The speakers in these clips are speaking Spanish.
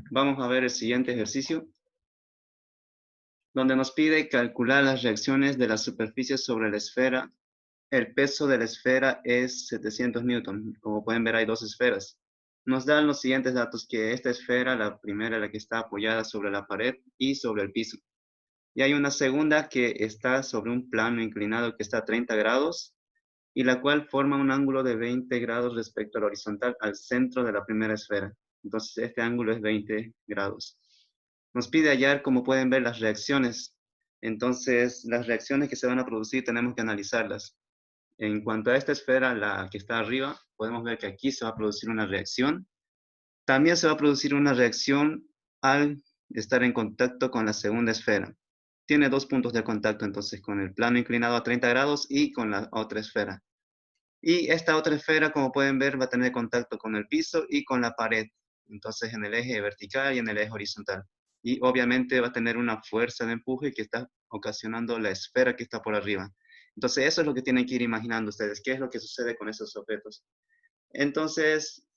Vamos a ver el siguiente ejercicio, donde nos pide calcular las reacciones de la superficie sobre la esfera. El peso de la esfera es 700 newton. Como pueden ver, hay dos esferas. Nos dan los siguientes datos, que esta esfera, la primera, la que está apoyada sobre la pared y sobre el piso. Y hay una segunda que está sobre un plano inclinado que está a 30 grados y la cual forma un ángulo de 20 grados respecto al horizontal al centro de la primera esfera. Entonces, este ángulo es 20 grados. Nos pide hallar, como pueden ver, las reacciones. Entonces, las reacciones que se van a producir tenemos que analizarlas. En cuanto a esta esfera, la que está arriba, podemos ver que aquí se va a producir una reacción. También se va a producir una reacción al estar en contacto con la segunda esfera. Tiene dos puntos de contacto, entonces, con el plano inclinado a 30 grados y con la otra esfera. Y esta otra esfera, como pueden ver, va a tener contacto con el piso y con la pared. Entonces, en el eje vertical y en el eje horizontal. Y obviamente va a tener una fuerza de empuje que está ocasionando la esfera que está por arriba. Entonces, eso es lo que tienen que ir imaginando ustedes. ¿Qué es lo que sucede con esos objetos? Entonces,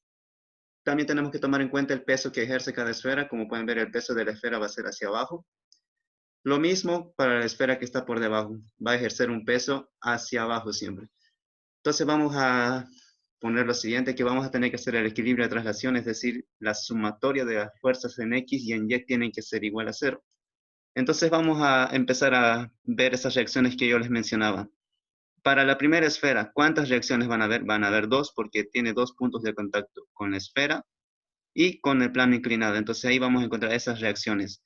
también tenemos que tomar en cuenta el peso que ejerce cada esfera. Como pueden ver, el peso de la esfera va a ser hacia abajo. Lo mismo para la esfera que está por debajo. Va a ejercer un peso hacia abajo siempre. Entonces vamos a poner lo siguiente, que vamos a tener que hacer el equilibrio de traslación, es decir, la sumatoria de las fuerzas en X y en Y tienen que ser igual a cero. Entonces vamos a empezar a ver esas reacciones que yo les mencionaba. Para la primera esfera, ¿cuántas reacciones van a haber? Van a haber dos, porque tiene dos puntos de contacto con la esfera y con el plano inclinado. Entonces ahí vamos a encontrar esas reacciones.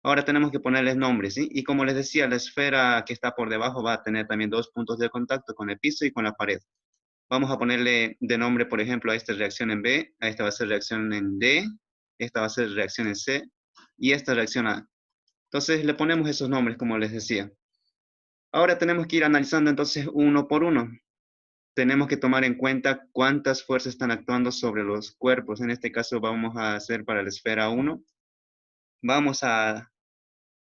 Ahora tenemos que ponerles nombres, ¿sí? Y como les decía, la esfera que está por debajo va a tener también dos puntos de contacto con el piso y con la pared. Vamos a ponerle de nombre, por ejemplo, a esta reacción en B, a esta va a ser reacción en D, esta va a ser reacción en C y esta reacción A. Entonces le ponemos esos nombres, como les decía. Ahora tenemos que ir analizando entonces uno por uno. Tenemos que tomar en cuenta cuántas fuerzas están actuando sobre los cuerpos. En este caso vamos a hacer para la esfera 1. Vamos a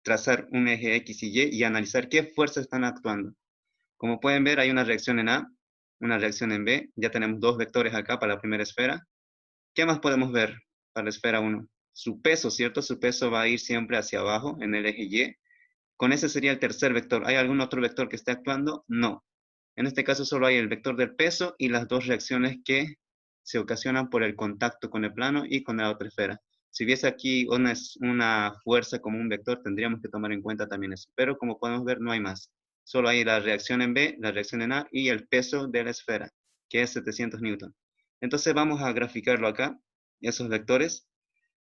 trazar un eje X y Y y analizar qué fuerzas están actuando. Como pueden ver, hay una reacción en A, una reacción en B. Ya tenemos dos vectores acá para la primera esfera. ¿Qué más podemos ver para la esfera 1? Su peso, ¿cierto? Su peso va a ir siempre hacia abajo en el eje Y. Con ese sería el tercer vector. ¿Hay algún otro vector que esté actuando? No. En este caso solo hay el vector del peso y las dos reacciones que se ocasionan por el contacto con el plano y con la otra esfera. Si hubiese aquí una fuerza como un vector, tendríamos que tomar en cuenta también eso. Pero como podemos ver, no hay más. Solo hay la reacción en B, la reacción en A y el peso de la esfera, que es 700 newton. Entonces vamos a graficarlo acá, esos vectores.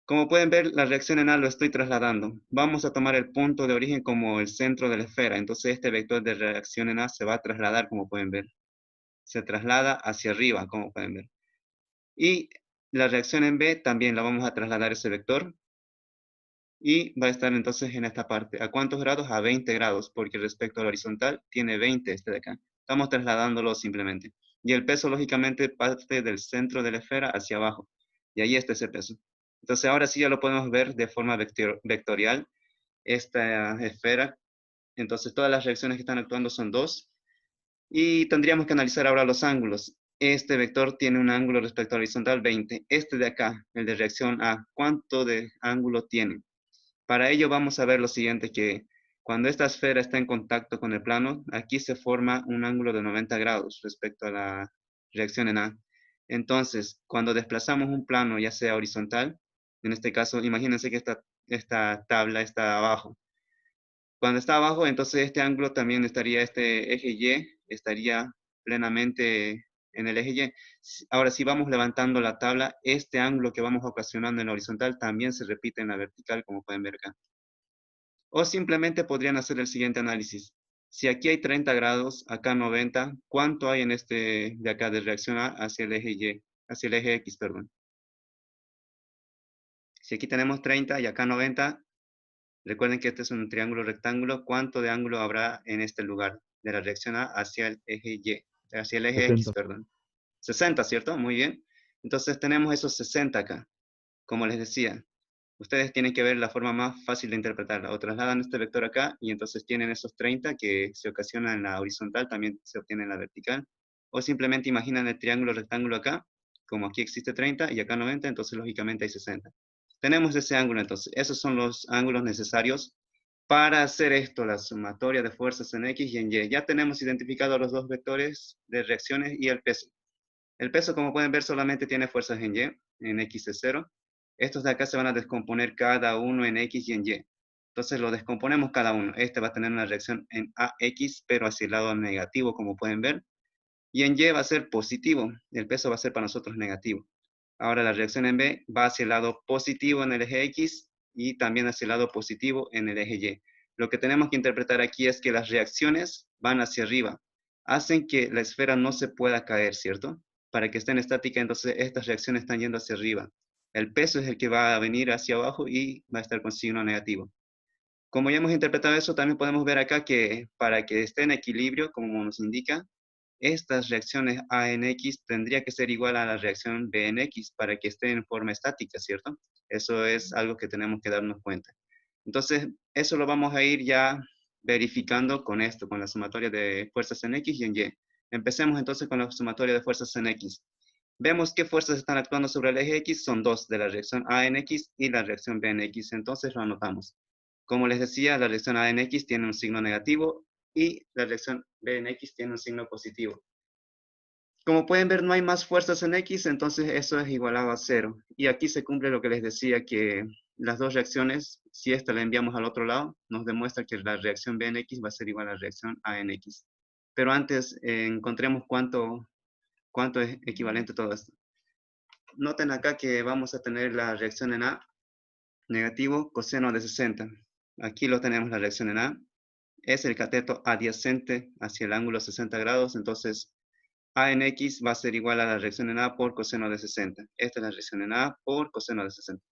Como pueden ver, la reacción en A lo estoy trasladando. Vamos a tomar el punto de origen como el centro de la esfera. Entonces este vector de reacción en A se va a trasladar, como pueden ver. Se traslada hacia arriba, como pueden ver. Y la reacción en B también la vamos a trasladar ese vector. Y va a estar entonces en esta parte. ¿A cuántos grados? A 20 grados, porque respecto al horizontal tiene 20 este de acá. Estamos trasladándolo simplemente. Y el peso, lógicamente, parte del centro de la esfera hacia abajo. Y ahí está ese peso. Entonces ahora sí ya lo podemos ver de forma vectorial, esta esfera. Entonces todas las reacciones que están actuando son dos. Y tendríamos que analizar ahora los ángulos. Este vector tiene un ángulo respecto al horizontal 20. Este de acá, el de reacción A, ¿cuánto de ángulo tiene? Para ello vamos a ver lo siguiente, que cuando esta esfera está en contacto con el plano, aquí se forma un ángulo de 90 grados respecto a la reacción en A. Entonces, cuando desplazamos un plano, ya sea horizontal, en este caso, imagínense que esta tabla está abajo. Cuando está abajo, entonces este ángulo también estaría, este eje Y, estaría plenamente en el eje Y. Ahora, si vamos levantando la tabla, este ángulo que vamos ocasionando en la horizontal también se repite en la vertical, como pueden ver acá. O simplemente podrían hacer el siguiente análisis. Si aquí hay 30 grados, acá 90, ¿cuánto hay en este de acá de reacción A hacia el eje Y, hacia el eje X, perdón? Si aquí tenemos 30 y acá 90, recuerden que este es un triángulo rectángulo, ¿cuánto de ángulo habrá en este lugar de la reacción A hacia el eje Y, hacia el eje X, 70. perdón? 60, ¿cierto? Muy bien. Entonces tenemos esos 60 acá. Como les decía, ustedes tienen que ver la forma más fácil de interpretarla. O trasladan este vector acá y entonces tienen esos 30 que se ocasionan en la horizontal, también se obtiene en la vertical. O simplemente imaginan el triángulo rectángulo acá, como aquí existe 30 y acá 90, entonces lógicamente hay 60. Tenemos ese ángulo entonces. Esos son los ángulos necesarios para hacer esto, la sumatoria de fuerzas en X y en Y. Ya tenemos identificados los dos vectores de reacciones y el peso. El peso, como pueden ver, solamente tiene fuerzas en Y, en X es 0. Estos de acá se van a descomponer cada uno en X y en Y. Entonces lo descomponemos cada uno. Este va a tener una reacción en AX, pero hacia el lado negativo, como pueden ver. Y en Y va a ser positivo. El peso va a ser para nosotros negativo. Ahora la reacción en B va hacia el lado positivo en el eje X y también hacia el lado positivo en el eje Y. Lo que tenemos que interpretar aquí es que las reacciones van hacia arriba. Hacen que la esfera no se pueda caer, ¿cierto? Para que esté en estática, entonces estas reacciones están yendo hacia arriba. El peso es el que va a venir hacia abajo y va a estar con signo negativo. Como ya hemos interpretado eso, también podemos ver acá que para que esté en equilibrio, como nos indica, estas reacciones A en X tendría que ser igual a la reacción B en X para que esté en forma estática, ¿cierto? Eso es algo que tenemos que darnos cuenta. Entonces, eso lo vamos a ir ya verificando con esto, con la sumatoria de fuerzas en X y en Y. Empecemos entonces con la sumatoria de fuerzas en X. Vemos qué fuerzas están actuando sobre el eje X, son dos, de la reacción A en X y la reacción B en X. Entonces lo anotamos. Como les decía, la reacción A en X tiene un signo negativo y la reacción B en X tiene un signo positivo. Como pueden ver, no hay más fuerzas en X, entonces eso es igualado a 0. Y aquí se cumple lo que les decía, que las dos reacciones, si esta la enviamos al otro lado, nos demuestra que la reacción B en X va a ser igual a la reacción A en X. Pero antes, encontremos cuánto es equivalente todo esto. Noten acá que vamos a tener la reacción en A, negativo coseno de 60. Aquí lo tenemos la reacción en A. Es el cateto adyacente hacia el ángulo 60 grados, entonces A en X va a ser igual a la reacción en A por coseno de 60. Esta es la reacción en A por coseno de 60.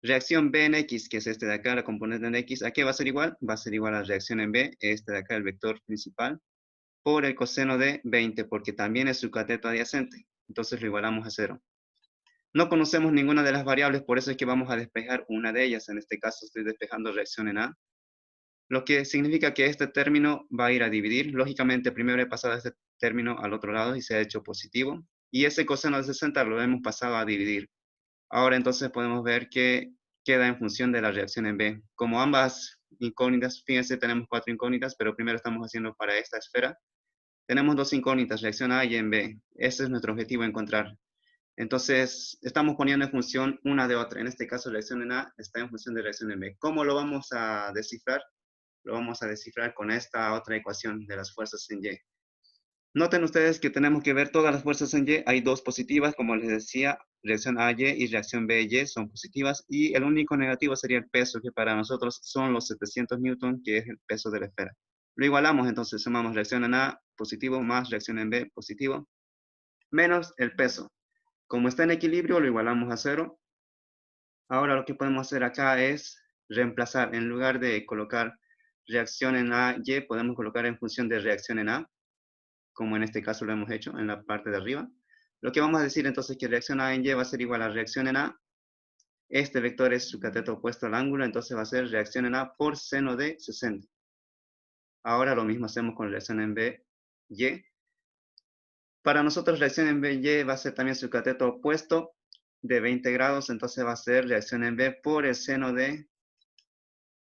Reacción B en X, que es este de acá, la componente en X, ¿a qué va a ser igual? Va a ser igual a la reacción en B, este de acá, el vector principal, por el coseno de 20, porque también es su cateto adyacente. Entonces lo igualamos a 0. No conocemos ninguna de las variables, por eso es que vamos a despejar una de ellas. En este caso estoy despejando reacción en A, lo que significa que este término va a ir a dividir. Lógicamente, primero he pasado este término al otro lado y se ha hecho positivo. Y ese coseno de 60 lo hemos pasado a dividir. Ahora entonces podemos ver que queda en función de la reacción en B. Como ambas incógnitas, fíjense, tenemos 4 incógnitas, pero primero estamos haciendo para esta esfera. Tenemos 2 incógnitas, reacción A y en B. Ese es nuestro objetivo, encontrar. Entonces, estamos poniendo en función una de otra. En este caso, reacción en A está en función de reacción en B. ¿Cómo lo vamos a descifrar? Lo vamos a descifrar con esta otra ecuación de las fuerzas en Y. Noten ustedes que tenemos que ver todas las fuerzas en Y. Hay dos positivas, como les decía, reacción A Y y reacción B Y son positivas. Y el único negativo sería el peso, que para nosotros son los 700 newton, que es el peso de la esfera. Lo igualamos, entonces sumamos reacción en A positivo más reacción en B positivo, menos el peso. Como está en equilibrio, lo igualamos a 0. Ahora lo que podemos hacer acá es reemplazar. En lugar de colocar reacción en A, Y, podemos colocar en función de reacción en A, como en este caso lo hemos hecho en la parte de arriba. Lo que vamos a decir entonces es que reacción A en Y va a ser igual a reacción en A. Este vector es su cateto opuesto al ángulo, entonces va a ser reacción en A por seno de 60. Ahora lo mismo hacemos con reacción en B, Y. Para nosotros reacción en B, Y va a ser también su cateto opuesto de 20 grados, entonces va a ser reacción en B por el seno de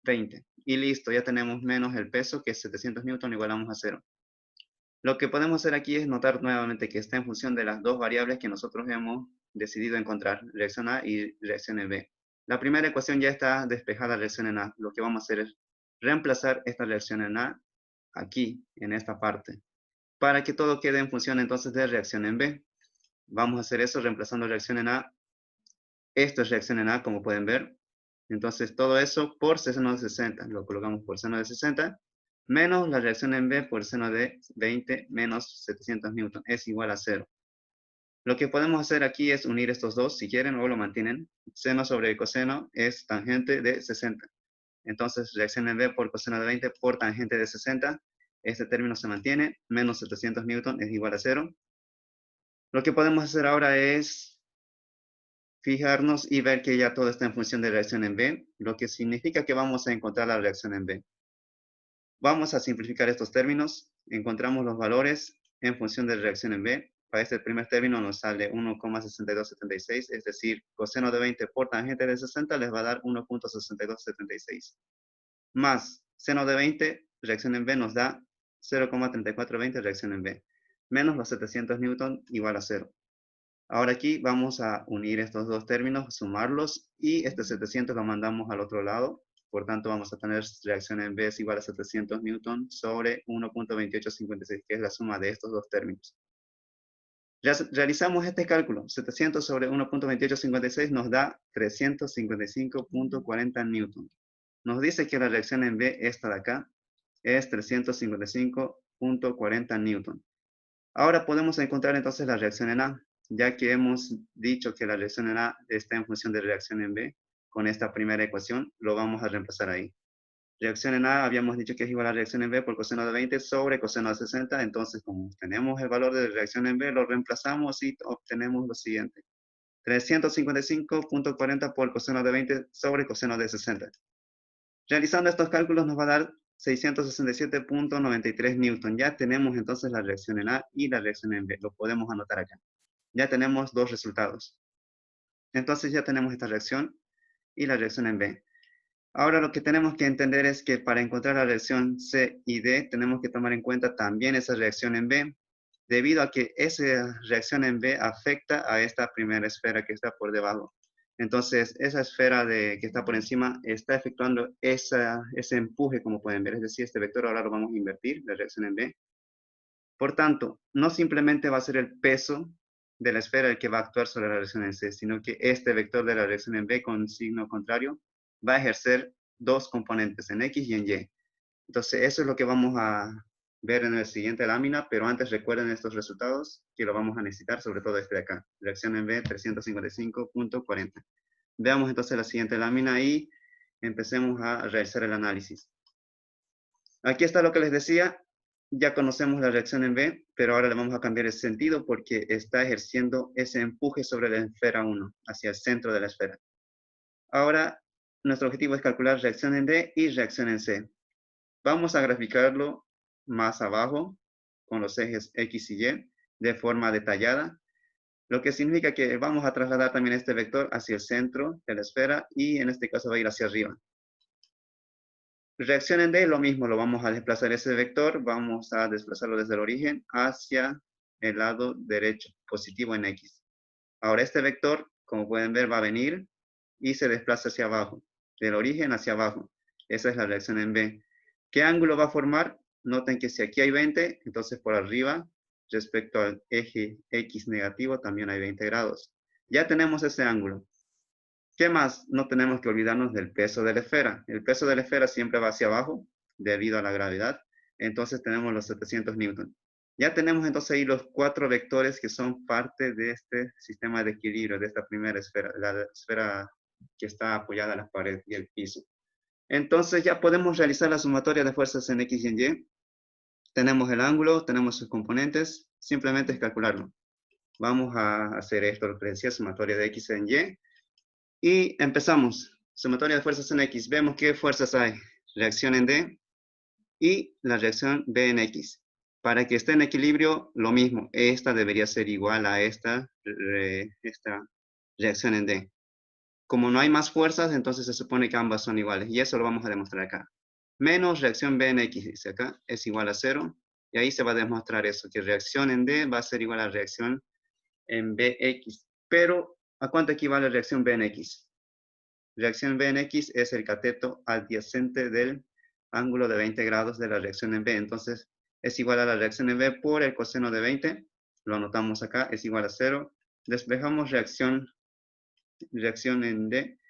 20. Y listo, ya tenemos menos el peso, que es 700 newton, igualamos a 0. Lo que podemos hacer aquí es notar nuevamente que está en función de las dos variables que nosotros hemos decidido encontrar, reacción A y reacción en B. La primera ecuación ya está despejada, reacción en A. Lo que vamos a hacer es reemplazar esta reacción en A aquí, en esta parte, para que todo quede en función entonces de reacción en B. Vamos a hacer eso reemplazando reacción en A. Esto es reacción en A, como pueden ver. Entonces, todo eso por seno de 60. Lo colocamos por seno de 60, menos la reacción en B por seno de 20 menos 700 newton. Es igual a 0. Lo que podemos hacer aquí es unir estos dos, si quieren, o lo mantienen. Seno sobre coseno es tangente de 60. Entonces, reacción en B por coseno de 20 por tangente de 60. Este término se mantiene. Menos 700 newton es igual a 0. Lo que podemos hacer ahora es fijarnos y ver que ya todo está en función de reacción en B, lo que significa que vamos a encontrar la reacción en B. Vamos a simplificar estos términos. Encontramos los valores en función de reacción en B. para este primer término nos sale 1,6276, es decir, coseno de 20 por tangente de 60 les va a dar 1,6276. Más seno de 20, reacción en B nos da 0,3420 reacción en B. Menos los 700 newton igual a 0. Ahora aquí vamos a unir estos dos términos, sumarlos, y este 700 lo mandamos al otro lado. Por tanto, vamos a tener reacción en B es igual a 700 newton sobre 1,2856, que es la suma de estos dos términos. Realizamos este cálculo. 700 sobre 1,2856 nos da 355,40 newton. Nos dice que la reacción en B, esta de acá, es 355,40 newton. Ahora podemos encontrar entonces la reacción en A, ya que hemos dicho que la reacción en A está en función de reacción en B. Con esta primera ecuación lo vamos a reemplazar ahí. Reacción en A habíamos dicho que es igual a reacción en B por coseno de 20 sobre coseno de 60. Entonces, como tenemos el valor de reacción en B, lo reemplazamos y obtenemos lo siguiente. 355,40 por coseno de 20 sobre coseno de 60. Realizando estos cálculos nos va a dar 667,93 newton. Ya tenemos entonces la reacción en A y la reacción en B. Lo podemos anotar acá. Ya tenemos dos resultados. Entonces ya tenemos esta reacción y la reacción en B. Ahora lo que tenemos que entender es que para encontrar la reacción C y D tenemos que tomar en cuenta también esa reacción en B, debido a que esa reacción en B afecta a esta primera esfera que está por debajo. Entonces, esa esfera que está por encima está efectuando ese empuje, como pueden ver. Es decir, este vector ahora lo vamos a invertir, la reacción en B. Por tanto, no simplemente va a ser el peso de la esfera el que va a actuar sobre la reacción en C, sino que este vector de la reacción en B con signo contrario va a ejercer dos componentes, en X y en Y. Entonces, eso es lo que vamos a ver en la siguiente lámina, pero antes recuerden estos resultados que lo vamos a necesitar, sobre todo este de acá. Reacción en B, 355,40. Veamos entonces la siguiente lámina y empecemos a realizar el análisis. Aquí está lo que les decía. Ya conocemos la reacción en B, pero ahora le vamos a cambiar el sentido porque está ejerciendo ese empuje sobre la esfera 1, hacia el centro de la esfera. Ahora, nuestro objetivo es calcular reacción en D y reacción en C. Vamos a graficarlo más abajo con los ejes X y Y de forma detallada, lo que significa que vamos a trasladar también este vector hacia el centro de la esfera y en este caso va a ir hacia arriba. Reacción en D, lo mismo, lo vamos a desplazar ese vector, vamos a desplazarlo desde el origen hacia el lado derecho, positivo en X. Ahora este vector, como pueden ver, va a venir y se desplaza hacia abajo, del origen hacia abajo. Esa es la reacción en B. ¿Qué ángulo va a formar? Noten que si aquí hay 20, entonces por arriba, respecto al eje X negativo, también hay 20 grados. Ya tenemos ese ángulo. ¿Qué más? No tenemos que olvidarnos del peso de la esfera. El peso de la esfera siempre va hacia abajo, debido a la gravedad. Entonces tenemos los 700 newton. Ya tenemos entonces ahí los cuatro vectores que son parte de este sistema de equilibrio, de esta primera esfera, la esfera que está apoyada a la pared y el piso. Entonces ya podemos realizar la sumatoria de fuerzas en X y en Y. Tenemos el ángulo, tenemos sus componentes, simplemente es calcularlo. Vamos a hacer esto, lo que decía, sumatoria de X en Y. Y empezamos. Sumatoria de fuerzas en X. Vemos qué fuerzas hay. Reacción en D y la reacción B en X. Para que esté en equilibrio, lo mismo. Esta debería ser igual a esta reacción en D. Como no hay más fuerzas, entonces se supone que ambas son iguales. Y eso lo vamos a demostrar acá. Menos reacción B en X, dice acá, es igual a 0. Y ahí se va a demostrar eso, que reacción en D va a ser igual a reacción en BX. Pero, ¿a cuánto equivale reacción B en X? Reacción B en X es el cateto adyacente del ángulo de 20 grados de la reacción en B. Entonces, es igual a la reacción en B por el coseno de 20. Lo anotamos acá, es igual a 0. Despejamos reacción en D.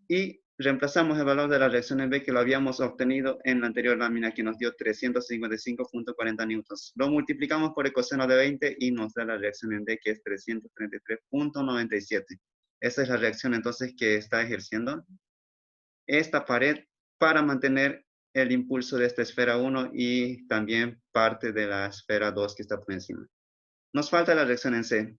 Y reemplazamos el valor de la reacción en B que lo habíamos obtenido en la anterior lámina que nos dio 355,40 newtons. Lo multiplicamos por el coseno de 20 y nos da la reacción en D que es 333,97. Esa es la reacción entonces que está ejerciendo esta pared para mantener el impulso de esta esfera 1 y también parte de la esfera 2 que está por encima. Nos falta la reacción en C.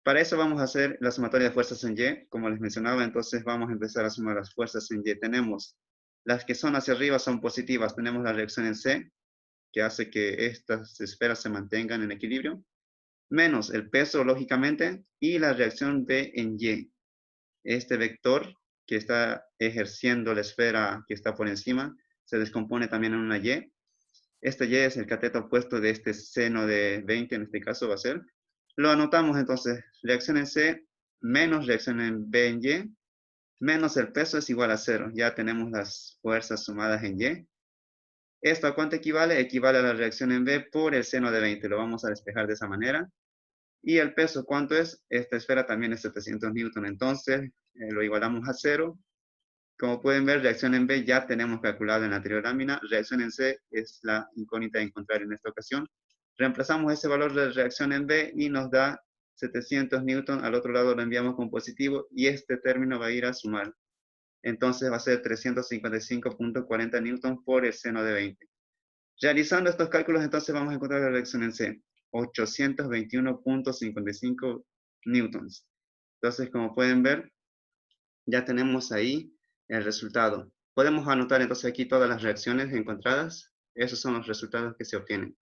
Para eso vamos a hacer la sumatoria de fuerzas en Y, como les mencionaba, entonces vamos a empezar a sumar las fuerzas en Y. Tenemos las que son hacia arriba son positivas, tenemos la reacción en C, que hace que estas esferas se mantengan en equilibrio. menos el peso, lógicamente, y la reacción B en Y. Este vector que está ejerciendo la esfera que está por encima se descompone también en una Y. Este Y es el cateto opuesto de este seno de 20, en este caso va a ser. Lo anotamos entonces, reacción en C menos reacción en B en Y, menos el peso es igual a 0. Ya tenemos las fuerzas sumadas en Y. ¿Esto a cuánto equivale? Equivale a la reacción en B por el seno de 20. Lo vamos a despejar de esa manera. Y el peso, ¿cuánto es? Esta esfera también es 700 newton. Entonces, lo igualamos a 0. Como pueden ver, reacción en B ya tenemos calculado en la anterior lámina. Reacción en C es la incógnita a encontrar en esta ocasión. Reemplazamos ese valor de reacción en B y nos da 700 newton. Al otro lado lo enviamos con positivo y este término va a ir a sumar. Entonces va a ser 355.40 newton por el seno de 20. Realizando estos cálculos, entonces vamos a encontrar la reacción en C. 821.55 newtons. Entonces, como pueden ver, ya tenemos ahí el resultado. Podemos anotar entonces aquí todas las reacciones encontradas. Esos son los resultados que se obtienen.